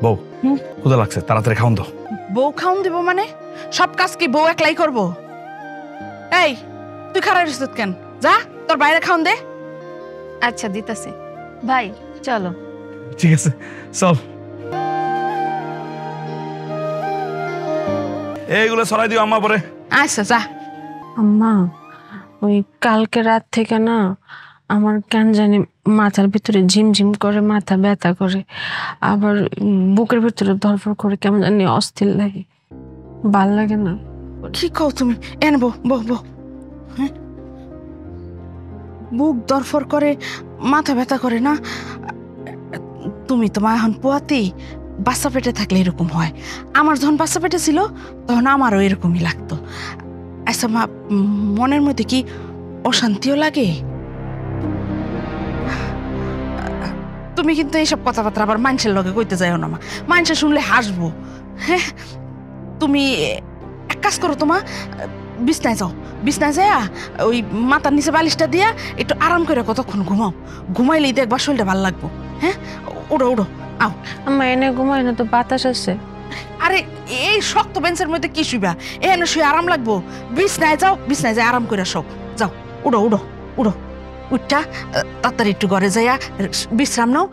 বউ ক্ষুধা লাগছে, তাড়াতাড়ি খাওন তো। বউ খাওন দিব মানে? সব কাজ কি বউ একলাই করব? এই তুই খারাপ রেছিস কেন? যা তোর বাইরে খাওন দে। আচ্ছা দিতাছে। ভাই চলো। ঠিক আছে চল। এইগুলো সরাই দিও আম্মা পরে। আচ্ছা যা। আম্মা ওই কালকে রাত থেকে না আমার কেন জানি মাথার ভিতরে ঝিমঝিম করে, মাথা ব্যথা করে, আবার বুকের ভিতরে ধরফর করে, কেমন জানি অস্থির লাগে, ভাল লাগে না। কি কও তুমি? এন বউ বউ বউ, হ্যাঁ বুক দরফর করে, মাথা ব্যথা করে না? তুমি তো মা এখন পোয়াতি, বাচ্চা পেটে থাকলে এরকম হয়। আমার যখন বাচ্চা পেটে ছিল তখন আমারও এরকমই লাগতো। আচ্ছা মা, মনের মধ্যে কি অশান্তিও লাগে? তুমি কিন্তু এইসব কথাবার্তা আবার মানুষের লগে কইতে যাও না মা, মানুষে শুনলে হাসবো। হ্যাঁ তুমি এক কাজ করো, তোমা বিছনায় যাও, বিছনায় যাইয়া ওই মাথার নিচে বালিশটা দিয়া একটু আরাম করে কতক্ষণ ঘুমাও। ঘুমাইলেই দেখবা শরীরটা ভালো লাগবো। হ্যাঁ উড়ো উড়ো আও। আম্মা এনে ঘুমাই না তো, বাতাস আছে। আরে এই শক্ত বেঞ্চের মধ্যে কি শুইবা? এখানে শুয়ে আরাম লাগবো। বিছনায় যাও, বিছনায় যাই আরাম করে শোক। যাও উড়ো উড়ো উড়ো, উঠটা তাড়াতাড়ি একটু ঘরে যাইয়া বিশ্রাম নাও,